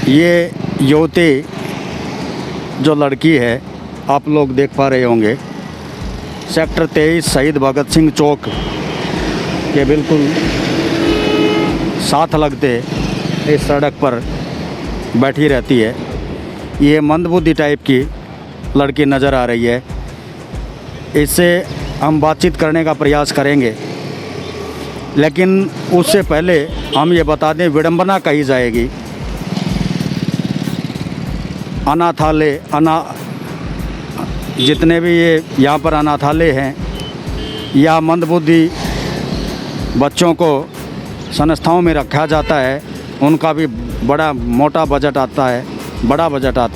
ये युवती जो लड़की है आप लोग देख पा रहे होंगे, सेक्टर 23 शहीद भगत सिंह चौक के बिल्कुल साथ लगते इस सड़क पर बैठी रहती है। ये मंदबुद्धि टाइप की लड़की नज़र आ रही है। इससे हम बातचीत करने का प्रयास करेंगे, लेकिन उससे पहले हम ये बता दें विडंबना कही जाएगी। अनाथालय जितने भी ये यहाँ पर अनाथालय हैं या मंदबुद्धि बच्चों को संस्थाओं में रखा जाता है, उनका भी बड़ा बजट आता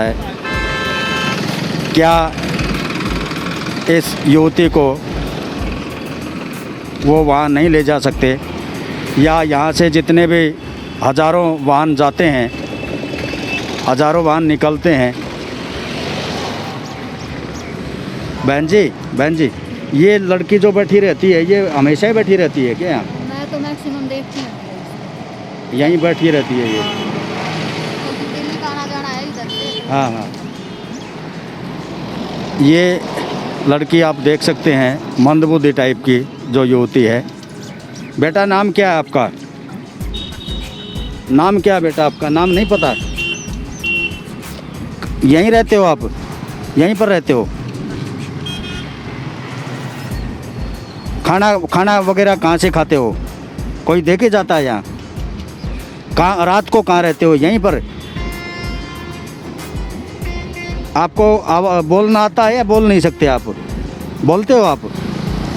है। क्या इस युवती को वो वहाँ नहीं ले जा सकते, या यहाँ से जितने भी हज़ारों वाहन जाते हैं, हज़ारों वाहन निकलते हैं। बहन जी, ये लड़की जो बैठी रहती है, ये हमेशा ही बैठी रहती है क्या? मैं तो मैक्सिमम देखती हूँ। यहीं बैठी रहती है ये? दिल्ली का आना जाना है इधर से। हाँ। ये लड़की आप देख सकते हैं मंदबुद्धि टाइप की जो युवती है। बेटा नाम क्या है आपका? नाम क्या है बेटा आपका? नाम नहीं पता? यहीं रहते हो आप? यहीं पर रहते हो? खाना वगैरह कहाँ से खाते हो? कोई दे के जाता है यहाँ? कहाँ रात को कहाँ रहते हो? यहीं पर? आपको बोलना आता है या बोल नहीं सकते आप? बोलते हो आप?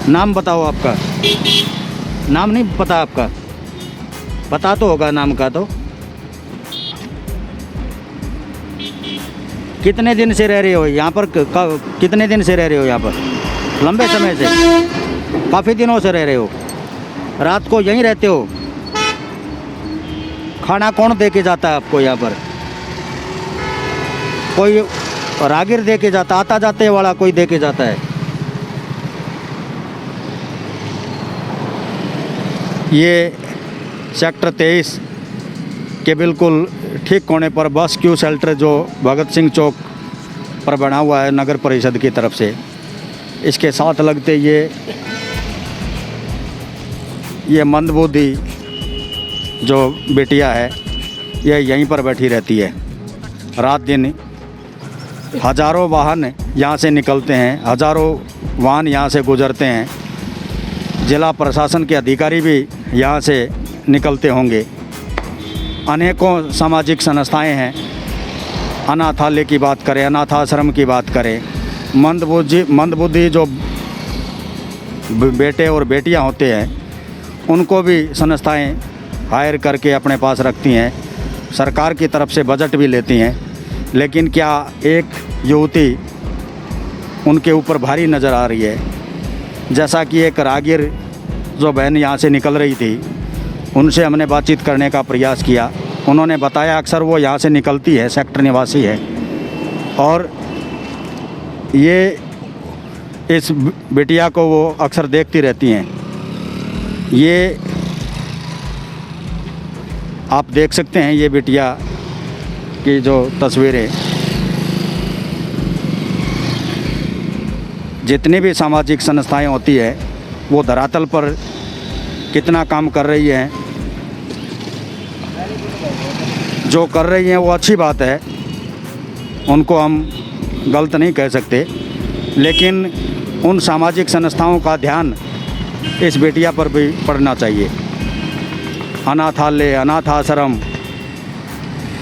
नाम बताओ आपका। नाम नहीं पता आपका? पता तो होगा नाम का तो। कितने दिन से रह रहे हो यहाँ पर? कितने दिन से रह रहे हो यहाँ पर? लंबे समय से? काफ़ी दिनों से रह रहे हो? रात को यहीं रहते हो? खाना कौन दे के जाता है आपको यहाँ पर? कोई राहगीर दे के जाता, आता जाते वाला कोई दे के जाता है? ये सेक्टर 23 के बिल्कुल ठीक कोने पर बस क्यू शेल्टर जो भगत सिंह चौक पर बना हुआ है नगर परिषद की तरफ से, इसके साथ लगते ये मंदबुद्धि जो बेटिया है, ये यहीं पर बैठी रहती है। रात दिन हज़ारों वाहन यहाँ से निकलते हैं, हज़ारों वाहन यहाँ से गुजरते हैं। जिला प्रशासन के अधिकारी भी यहाँ से निकलते होंगे। अनेकों सामाजिक संस्थाएं हैं। अनाथालय की बात करें, अनाथाश्रम की बात करें, मंदबुद्धि जो बेटे और बेटियां होते हैं, उनको भी संस्थाएं हायर करके अपने पास रखती हैं। सरकार की तरफ से बजट भी लेती हैं। लेकिन क्या एक युवती उनके ऊपर भारी नज़र आ रही है। जैसा कि एक राहगीर जो बहन यहाँ से निकल रही थी, उनसे हमने बातचीत करने का प्रयास किया। उन्होंने बताया अक्सर वो यहाँ से निकलती है, सेक्टर निवासी है, और ये इस बिटिया को वो अक्सर देखती रहती हैं। ये आप देख सकते हैं ये बिटिया की जो तस्वीरें। जितनी भी सामाजिक संस्थाएं होती है वो धरातल पर कितना काम कर रही हैं। जो कर रही हैं वो अच्छी बात है, उनको हम गलत नहीं कह सकते, लेकिन उन सामाजिक संस्थाओं का ध्यान इस बेटिया पर भी पड़ना चाहिए। अनाथालय, अनाथाश्रम,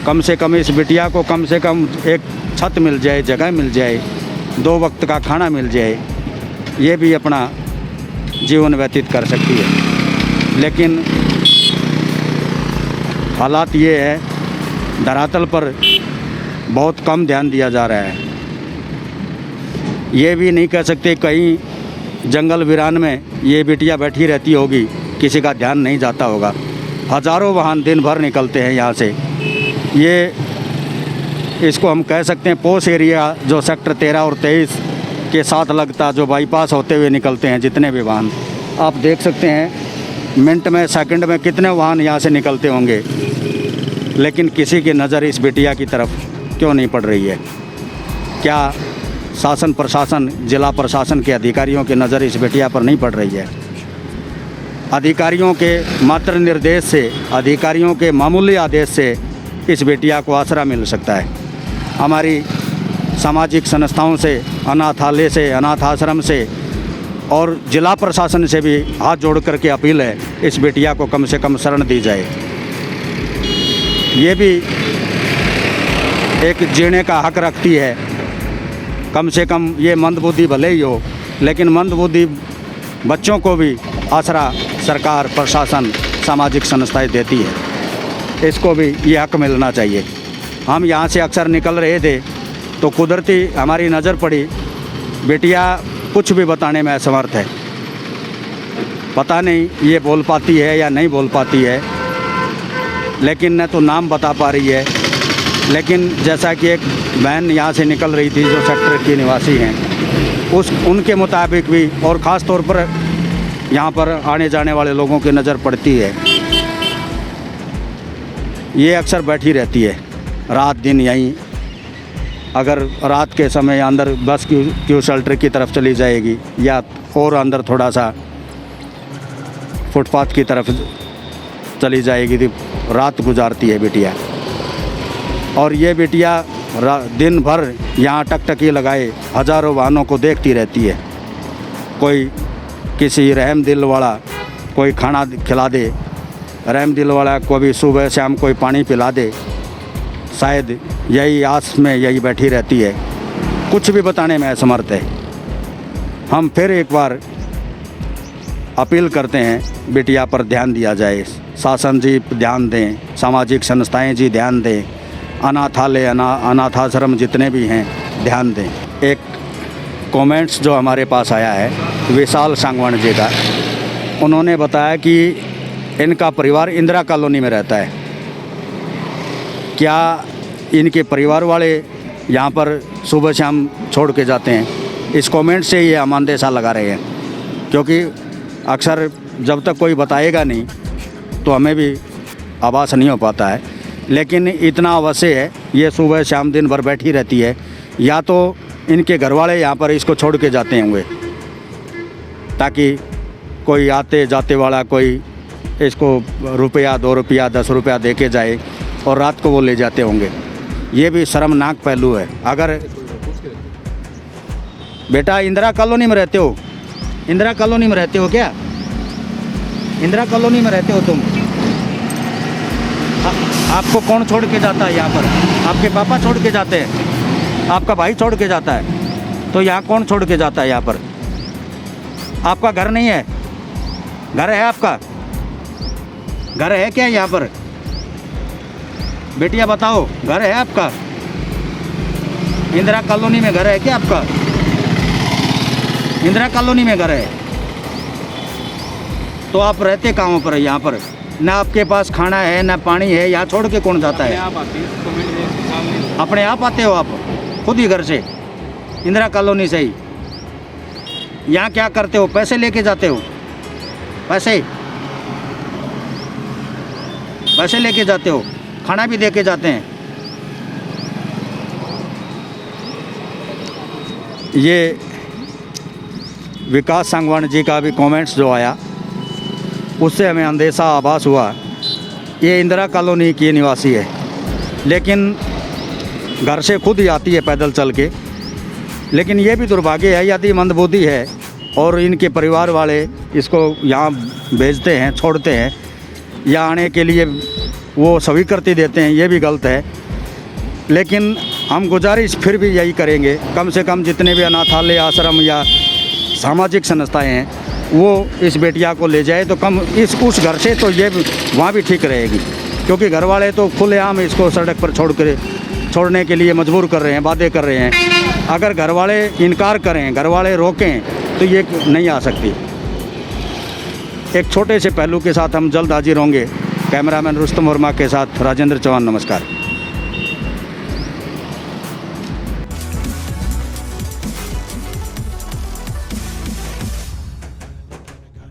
कम से कम इस बिटिया को कम से कम एक छत मिल जाए, जगह मिल जाए, 2 वक्त का खाना मिल जाए, ये भी अपना जीवन व्यतीत कर सकती है। लेकिन हालात ये है, धरातल पर बहुत कम ध्यान दिया जा रहा है। ये भी नहीं कह सकते कहीं जंगल वीरान में ये बिटिया बैठी रहती होगी, किसी का ध्यान नहीं जाता होगा। हज़ारों वाहन दिन भर निकलते हैं यहाँ से। ये इसको हम कह सकते हैं पोश एरिया जो सेक्टर 13 और 23 के साथ लगता, जो बाईपास होते हुए निकलते हैं जितने भी वाहन, आप देख सकते हैं मिनट में, सेकंड में कितने वाहन यहाँ से निकलते होंगे। लेकिन किसी की नज़र इस बिटिया की तरफ क्यों नहीं पड़ रही है? क्या शासन प्रशासन, जिला प्रशासन के अधिकारियों की नज़र इस बिटिया पर नहीं पड़ रही है? अधिकारियों के मात्र निर्देश से, अधिकारियों के मामूली आदेश से इस बिटिया को आसरा मिल सकता है। हमारी सामाजिक संस्थाओं से, अनाथालय से, अनाथ आश्रम से और जिला प्रशासन से भी हाथ जोड़ करके अपील है, इस बिटिया को कम से कम शरण दी जाए। ये भी एक जीने का हक रखती है। कम से कम ये मंदबुद्धि भले ही हो, लेकिन मंदबुद्धि बच्चों को भी आसरा सरकार, प्रशासन, सामाजिक संस्थाएं देती है। इसको भी ये हक मिलना चाहिए। हम यहाँ से अक्सर निकल रहे थे तो कुदरती हमारी नज़र पड़ी, बिटिया कुछ भी बताने में असमर्थ है। पता नहीं ये बोल पाती है या नहीं बोल पाती है, लेकिन न तो नाम बता पा रही है। लेकिन जैसा कि एक बहन यहाँ से निकल रही थी जो सेक्टर की निवासी हैं, उनके मुताबिक भी, और ख़ास तौर पर यहाँ पर आने जाने वाले लोगों की नज़र पड़ती है, ये अक्सर बैठी रहती है रात दिन यहीं। अगर रात के समय अंदर बस क्यू शेल्टर की तरफ चली जाएगी या और अंदर थोड़ा सा फुटपाथ की तरफ चली जाएगी तो रात गुजारती है बिटिया। और ये बिटिया दिन भर यहाँ टकटकी लगाए हज़ारों वाहनों को देखती रहती है। कोई किसी रहम दिल वाला कोई खाना खिला दे, रहम दिल वाला को भी सुबह शाम कोई पानी पिला दे, शायद यही आस में यही बैठी रहती है। कुछ भी बताने में असमर्थ है। हम फिर एक बार अपील करते हैं, बिटिया पर ध्यान दिया जाए। शासन जी ध्यान दें, सामाजिक संस्थाएं जी ध्यान दें, अनाथालय, अनाथ आश्रम जितने भी हैं ध्यान दें। एक कमेंट्स जो हमारे पास आया है विशाल सांगवान जी का, उन्होंने बताया कि इनका परिवार इंदिरा कॉलोनी में रहता है। क्या इनके परिवार वाले यहाँ पर सुबह शाम छोड़ के जाते हैं? इस कमेंट से ये हम अंदेशा लगा रहे हैं, क्योंकि अक्सर जब तक कोई बताएगा नहीं तो हमें भी आभास नहीं हो पाता है। लेकिन इतना अवश्य है, ये सुबह शाम दिन भर बैठी रहती है। या तो इनके घर वाले यहाँ पर इसको छोड़ के जाते होंगे, ताकि कोई आते जाते वाला कोई इसको रुपया, 2 रुपया, 10 रुपया दे के जाए और रात को वो ले जाते होंगे। ये भी शर्मनाक पहलू है। अगर बेटा इंदिरा कॉलोनी में रहते हो, इंदिरा कॉलोनी में रहते हो क्या? इंदिरा कॉलोनी में रहते हो तुम? आपको कौन छोड़ के जाता है यहाँ पर? आपके पापा छोड़ के जाते हैं? आपका भाई छोड़ के जाता है? तो यहाँ कौन छोड़ के जाता है यहाँ पर? आपका घर नहीं है? घर है आपका? घर है क्या यहाँ पर? बेटिया बताओ, घर है आपका? इंदिरा कॉलोनी में घर है क्या आपका? इंदिरा कॉलोनी में घर है तो आप रहते कहाँ पर? यहाँ पर ना आपके पास खाना है ना पानी है, यहाँ छोड़ के कौन जाता है? अपने आप आते हो आप खुद ही घर से, इंदिरा कॉलोनी से ही? यहाँ क्या करते हो? पैसे लेके जाते हो? पैसे लेके जाते हो? खाना भी दे के जाते हैं? ये विकास सांगवान जी का भी कमेंट्स जो आया, उससे हमें अंदेशा आभास हुआ ये इंदिरा कॉलोनी की निवासी है, लेकिन घर से खुद ही आती है पैदल चल के। लेकिन ये भी दुर्भाग्य है, यदि मंदबुद्धि है और इनके परिवार वाले इसको यहाँ भेजते हैं, छोड़ते हैं, या आने के लिए वो स्वीकृति देते हैं, ये भी गलत है। लेकिन हम गुजारिश फिर भी यही करेंगे, कम से कम जितने भी अनाथालय, आश्रम या सामाजिक संस्थाएं हैं वो इस बेटिया को ले जाए तो कम उस घर से तो ये वहाँ भी ठीक रहेगी। क्योंकि घर वाले तो खुलेआम इसको सड़क पर छोड़ने के लिए मजबूर कर रहे हैं, बातें कर रहे हैं। अगर घर वाले इनकार करें, घर वाले रोकें तो ये नहीं आ सकती। एक छोटे से पहलू के साथ हम जल्द हाजिर होंगे। कैमरामैन रुस्तम वर्मा के साथ राजेंद्र चौहान, नमस्कार।